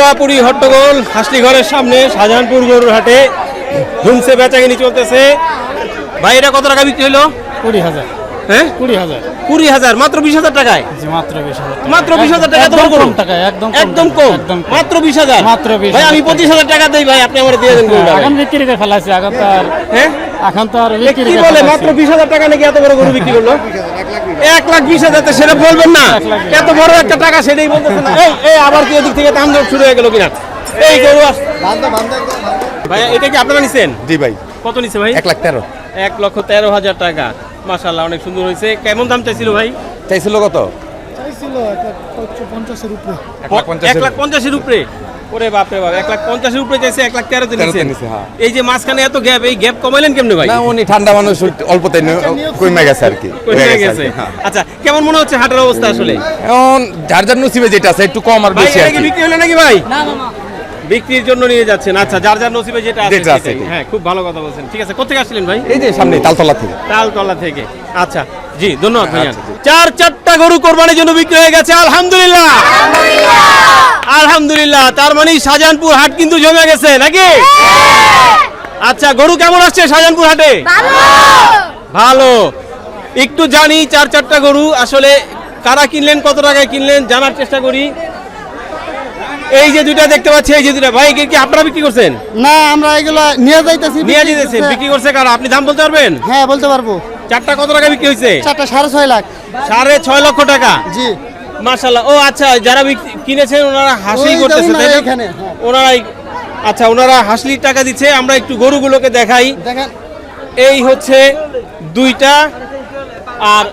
পুরাপুরি হট্টগোল হাসলি ঘরের সামনে শাহজাহানপুর গরুর হাটে ধুমসে বেচাকিনি চলতেছে। ভাই এটা কত টাকা বিক্রি হলো? 20,000। হ্যাঁ 20,000। 20,000 মাত্র 20,000 টাকায়? জি মাত্র 20,000। মাত্র 20,000 টাকা তো কম টাকা একদম কম মাত্র 20,000। মাত্র 20,000 ভাই আমি 25,000 টাকা দেই ভাই, আপনি আমারে দিয়ে দেন গরুটা। এখন বিক্রি করে ফেলাইছে, এখন তো আর হ্যাঁ এখন তো আর এ বিক্রি কি করে বলে ফেলাইছে। মাত্র 20,000 টাকা নাকি এত বড় গরু বিক্রি করলো? 1,20,000 তো সেটা বলবেন না, এত বড় একটা টাকা সেটাই বলতেছেন না। এই আবার কি এদিক থেকে দাম দর শুরু হয়ে গেল কিনা? এই গরু ভাই এটা কি আপনারা নিছেন? জি ভাই। কত নিছে ভাই? 1,13,000। 1,13,000 টাকা। মাশাআল্লাহ অনেক সুন্দর হয়েছে। কেমন দাম চাইছিল ভাই? চাইছিল কত? চাইছিল 1,50,000 এর উপরে। 1,50,000 1,50,000 উপরে। ওরে বাপ রে বাপ, 1,50,000 উপরে চাইছে, 1,13,000 তে নিছেন। হ্যাঁ। এই যে মাঝখানে এত গ্যাপ, এই গ্যাপ কমাইলেন কেমনে ভাই? না উনি ঠান্ডা মানুষ, অল্পতে কমে গেছে আর কি। হয়ে গেছে। আচ্ছা কেমন মনে হচ্ছে হাটের অবস্থা আসলে? এখন যার যার নসিবে যেটা আছে একটু কম আর ভাই বেশি এটা আর কি কি। বিক্রি হলো নাকি ভাই? না না না। বিক্রির জন্য নিয়ে যাচ্ছেন। আচ্ছা যার যার নসিবে যেটা আছে যেটা আছে, সেটাই। হ্যাঁ খুব ভালো কথা বলছেন। ঠিক আছে, কোথা থেকে আসলেন ভাই? এই যে সামনে তালতলা থেকে। তালতলা থেকে। আচ্ছা জি ধন্যবাদ ভাইয়া। আচ্ছা, জি। 4টা গরু কোরবানির জন্য বিক্রি হয়ে গেছে আলহামদুলিল্লাহ। আলহামদুলিল্লাহ, তার মানে শাহজাহানপুর হাট কিন্তু জমে গেছে নাকি? আচ্ছা গরু কেমন আসছে শাহজাহানপুর হাটে? ভালো। একটু জানি 4টা গরু আসলে কারা কিনলেন, কত টাকায় কিনলেন জানার চেষ্টা করি। এই যে দুইটা দেখতে পাচ্ছি, এই যে দুইটা ভাই কি আপনারা বিক্রি করছেন? না আমরা এগুলা নিয়ে যাইতেছি। নিয়ে যেতেছেন, বিক্রি করছে কারা? আপনি দাম বলতে পারবেন? হ্যাঁ বলতে পারবো। 4টা কত টাকা বিক্রি হয়েছে? 4টা 6.5 লাখ। 6.5 লক্ষ টাকা। জি। মাশাআল্লাহ। ও আচ্ছা, যারা কিনেছেন ওনারা হাসি করতেছে তাই না? এখানে ওনারাই আচ্ছা, ওনারা হাসলির টাকা দিচ্ছে। আমরা একটু গরুগুলোকে দেখাই। দেখেন এই হচ্ছে দুইটা, আর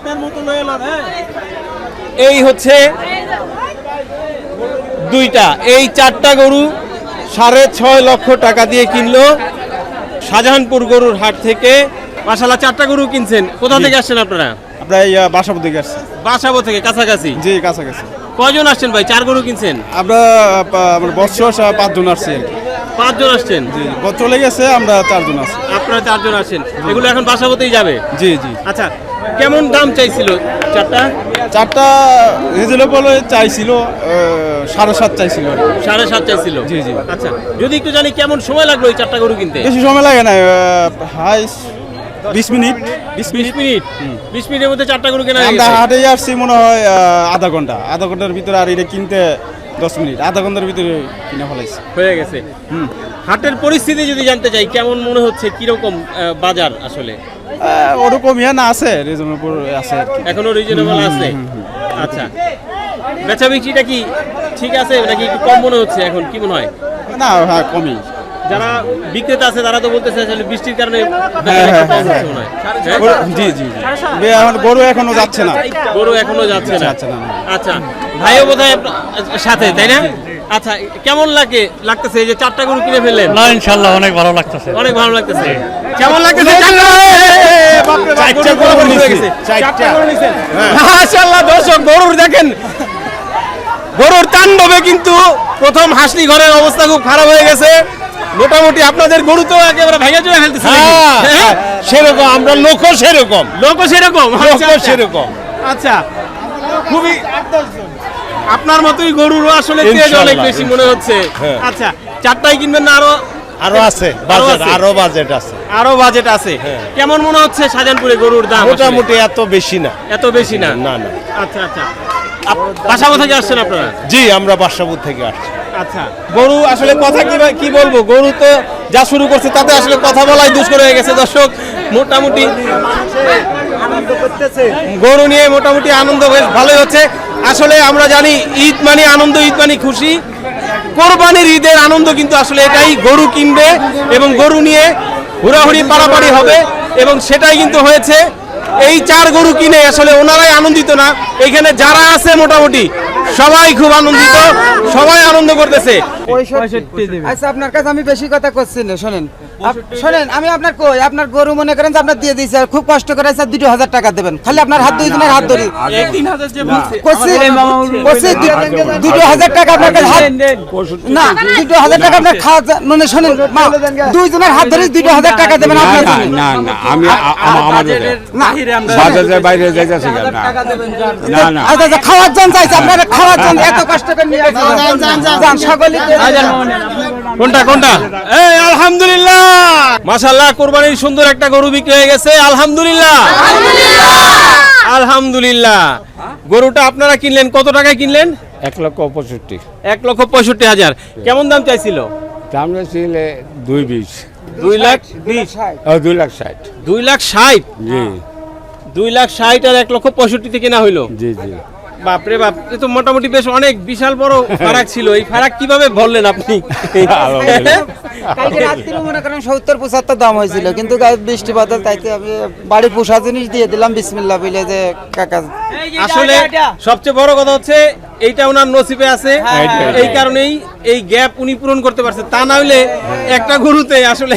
এই হচ্ছে দুইটা। এই 4টা গরু 6.5 লক্ষ টাকা দিয়ে কিনলো শাহজাহানপুর গরুর হাট থেকে। মাশাআল্লাহ 4টা গরু কিনছেন। কোথা থেকে আসছেন আপনারা? আপনার বাসাবো থেকে আসছি। বাসাবো থেকে, কাছাকাছি। জি কাছাকাছি। কয়জন আসছেন ভাই? 4 গরু কিনছেন? আমরা আমার বৎস 5 জন আসছি আর কি। 5 জন আসছেন? জি চলে গেছে, আমরা 4 জন আছি। আপনারা 4 জন আসেন, এগুলো এখন বাসাবোতেই যাবে? জি জি। আচ্ছা কেমন দাম চাইছিল 4টা? 4টা রিজনেবল চাইছিল, 7.5 চাইছিল আর কি। 7.5 চাইছিল? জি, জি। আচ্ছা যদি একটু জানি কেমন সময় লাগলো এই 4টা গরু কিনতে? বেশি সময় লাগে না, হাই 20 মিনিট। 20 মিনিট? 20 মিনিটের মধ্যে 4টা গরু কেনা হয়ে আমরা গেছে? হাটে আসছি মনে হয় আধা ঘন্টার ভিতরে, আর এটা কিনতে 10 মিনিট, আধা ঘন্টার ভিতরে কিনে ফেলাইছি। হয়ে গেছে। হাটের পরিস্থিতি যদি জানতে চাই, কেমন মনে হচ্ছে, কিরকম বাজার আসলে? ওরকম না আছে, রিজনেবল আছে আর কি। এখনো রিজনেবল আছে? আচ্ছা বেচা বিক্রিটা কি ঠিক আছে নাকি একটু কম মনে হচ্ছে এখন, কি মনে হয়? না হ্যাঁ কমই। যারা বিক্রেতা আছে তারা তো বলতেছে আসলে বৃষ্টির কারণে হ্যাঁ, হ্যাঁ, কম হচ্ছে মনে হয়। জি জি জি। এখন গরু এখনো যাচ্ছে না। গরু এখনো যাচ্ছে না? যাচ্ছে না, না। আচ্ছা ভাইও বোধহয় আপনার সাথে, তাই না? আচ্ছা কেমন লাগতেছে এই যে 4টা গরু কিনে ফেললেন? না ইনশাআল্লাহ অনেক ভালো লাগতেছে। অনেক ভালো লাগতেছে। কেমন লাগতেছে? মাশাআল্লাহ দর্শক, গরুর দেখেন, গরুর তাণ্ডবে কিন্তু প্রথম হাসলি ঘরের অবস্থা খুব খারাপ হয়ে গেছে। মোটামুটি আপনাদের গরু তো একেবারে ভেঙে চলে ফেলতেছে। হ্যাঁ সেরকম আমরা লোক সেরকম। সেরকম। সেরকম। আচ্ছা খুবই আপনার মতোই গরুরও আসলে তেজ ইনশাআল্লাহ, অনেক বেশি মনে হচ্ছে। হ্যাঁ। আচ্ছা 4টাই কিনবেন না আরো আছে বাজেট, আরো বাজেট আছে। আরো বাজেট আছে? হ্যাঁ। কেমন মনে হচ্ছে শাহজাহানপুরে গরুর দাম? মোটামুটি এত বেশি না। এত বেশি না? না না। আচ্ছা আচ্ছা, বাসাবো থেকে আসছেন আপনারা? জি আমরা বাসাবুর থেকে আসছি। আচ্ছা গরু আসলে কথা কি বলবো, গরু তো যা শুরু করছে তাতে আসলে কথা বলাই দুষ্কর হয়ে গেছে। দর্শক মোটামুটি গরু নিয়ে মোটামুটি আনন্দ বেশ ভালোই হচ্ছে। আসলে আমরা জানি ঈদ মানে আনন্দ, ঈদ মানে খুশি। কোরবানির ঈদের আনন্দ কিন্তু আসলে এটাই, গরু কিনবে এবং গরু নিয়ে হুড়াহুড়ি পাড়াপাড়ি হবে, এবং সেটাই কিন্তু হয়েছে। এই 4 গরু কিনে আসলে ওনারাই আনন্দিত না, এখানে যারা আছে মোটামুটি সবাই খুব আনন্দিত, সবাই আনন্দ করতেছে। আচ্ছা আপনার কাছে আমি বেশি কথা করছি না, শোনেন শোনেন, আমি আপনার কই, আপনার গরু মনে করেন যে আপনার দিয়ে দিয়েছি, আর খুব কষ্ট করে স্যার 2,000 টাকা দেবেন, খালি আপনার হাত 2 জনের হাত ধরি 2,000 টাকা আপনার কাছে হাত না, 2,000 টাকা আপনার খাওয়া মানে শোনেন 2 জনের হাত ধরে 2,000 টাকা দেবেন আপনার জন্য। না না আমি বাজারের বাইরে যাইতাছি না। না না আচ্ছা খাওয়ার জন্য চাইছে আপনারা খাওয়ার জন্য এত কষ্ট করে নিয়ে আসছি যান সকলে কোনটা কোনটা এই আলহামদুলিল্লাহ মাশাআল্লাহ কুরবানির সুন্দর একটা গরু বিক্রি হয়ে গেছে আলহামদুলিল্লাহ আলহামদুলিল্লাহ গরুটা আপনারা কিনলেন কত টাকায় কিনলেন 1,65,000 1,65,000 কেমন দাম চাইছিল দাম ছিল 2,20 2,20,000 2,60,000 2,60,000 জি 2,60,000 আর 1,65,000 কেনা হইলো জি জি বাপরে বাপ এ তো মোটামুটি বেশ অনেক বিশাল বড় ফারাক ছিল এই ফারাক কিভাবে বললেন আপনি কালকে রাত্রে মনে করেন 70-75 দাম হয়েছিল কিন্তু বৃষ্টি বাদল তাইতে আমি বাড়ির পোষা জিনিস দিয়ে দিলাম বিসমিল্লাহ বলে যে কাকা আসলে সবচেয়ে বড় কথা হচ্ছে এইটা ওনার নসিবে আছে এই কারণেই এই গ্যাপ উনি পূরণ করতে পারছে তা না হলে একটা গরুতে আসলে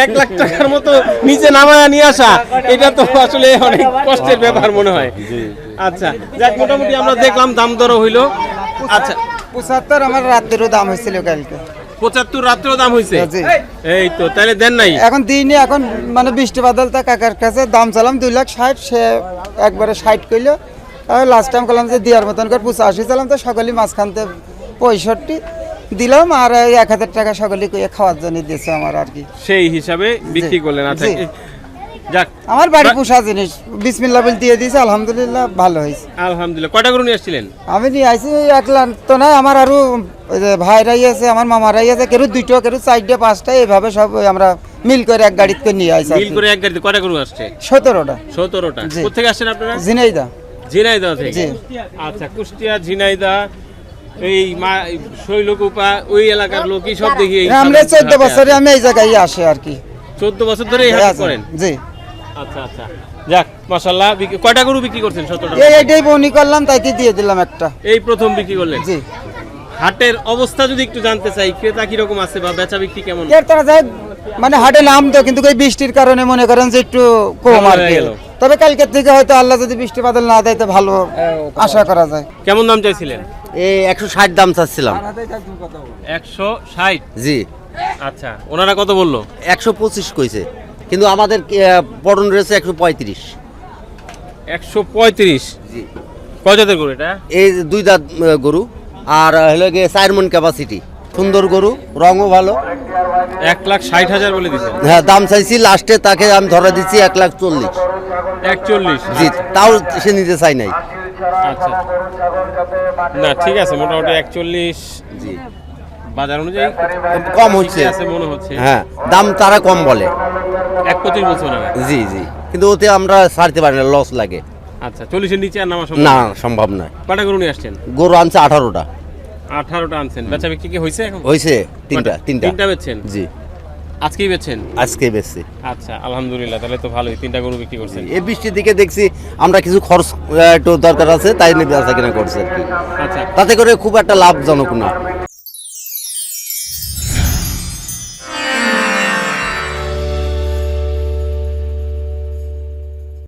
1 লাখ টাকার মতো নিচে নামায়া নিয়ে আসা এটা তো আসলে অনেক কষ্টের ব্যাপার মনে হয় আচ্ছা যাক মোটামুটি আমরা দেখলাম দাম দরও হইলো আচ্ছা 75 আমার রাত্রেও দাম হয়েছিল কালকে 75 রাত্রেও দাম হইছে জি। এই তো তাহলে দেন নাই এখন দিইনি এখন মানে বৃষ্টি বাদল তা কাকার কাছে দাম চালাম 2,60,000 সে একবারে 60 কইলো আমি লাস্ট টাইম করলাম যে দেওয়ার মতন করে 85 চালাম তো সকলেই মাঝখানতে 65 দিলাম আর 1,000 টাকা সকলেই কইয়া খাওয়ার জন্য দিয়েছে আমার আর কি সেই হিসাবে বিক্রি করলেন আচ্ছা জি। যাক আমার বাড়ি পোষা জিনিস বিসমিল্লাহ বলে দিয়ে দিয়েছে আলহামদুলিল্লাহ ভালো হয়েছে আলহামদুলিল্লাহ কয়টা গরু নিয়ে আসছিলেন আমি নিয়ে আইছি 1 লাখ তো নয় আমার আরো ওই যে ভাইরাই আছে আমার মামারাই আছে কেউ 2টো কেউ 4টে 5টা এইভাবে সব ওই আমরা মিল করে এক গাড়িতে করে নিয়ে আইছি মিল করে এক গাড়িতে কয়টা গরু আসছে 17টা 17টা জি। কোথেকে আসছেন আপনারা জিনাইদা ঝিনাইদহ থেকে জি। আচ্ছা কুষ্টিয়া ঝিনাইদহ এই শৈলকুপা ওই এলাকার লোকই সব দেখি এই আমরা সামনে 14 হাটে বছরে আসে। আমি এই জায়গায় আসি আর কি 14 বছর ধরে এই হাট আছে। করেন জি আচ্ছা আচ্ছা যাক মাশাআল্লাহ কয়টা গরু বিক্রি করছেন 17টা এইটাই বনি করলাম তাইতে দিয়ে দিলাম একটা এই প্রথম বিক্রি করলেন জি হাটের অবস্থা যদি একটু জানতে চাই ক্রেতা কি রকম আছে বা বেচা বিক্রি কেমন এর তারা যায় মানে হাটে নাম তো কিন্তু এই বৃষ্টির কারণে মনে করেন যে একটু কম ভালো আর হয়ে কি গেল। তবে কালকের থেকে হয়তো আল্লাহ যদি বৃষ্টি বাদল না দেয় তো ভালো আশা করা যায় কেমন দাম চাইছিলেন এই 160 দাম চাচ্ছিলাম 160 জি আচ্ছা ওনারা কত বললো 125 কইছে কিন্তু আমাদের পড়ন রয়েছে 135 135 জি কয় জাতের গরু এটা এই 2 দাঁত গরু আর হলো গিয়ে 4 মণ ক্যাপাসিটি সুন্দর গরু রঙও ভালো 1,60,000 বলে দিচ্ছেন হ্যাঁ দাম চাইছি লাস্টে তাকে আমি ধরে দিচ্ছি 1,40,000 41 জি তাও সে নিতে চাই নাই আচ্ছা না ঠিক আছে মোটামুটি 41 জি বাজার অনুযায়ী কম হচ্ছে ঠিকই আছে মনে হচ্ছে হ্যাঁ দাম তারা কম বলে 1,25 বলছে ওনারা জি জি কিন্তু ওতে আমরা ছাড়তে পারি না লস লাগে আচ্ছা 40 এর নিচে আর নামা সম্ভব না সম্ভব নয় কয়টা গরু নিয়ে আসছেন গরু আনছে 18টা 18টা আনছেন বেচা বিক্রি কি হয়েছে এখন হয়েছে তিনটা তিনটা বেচছেন জি আজকেই বেচছেন আজকে বেশি আচ্ছা আলহামদুলিল্লাহ তাহলে তো ভালোই তিনটা গরু বিক্রি করছেন এই বৃষ্টির দিকে দেখছি আমরা কিছু খরচ একটু দরকার আছে তাই নিয়ে বেচা কিনা করছে আর কি আচ্ছা তাতে করে খুব একটা লাভজনক না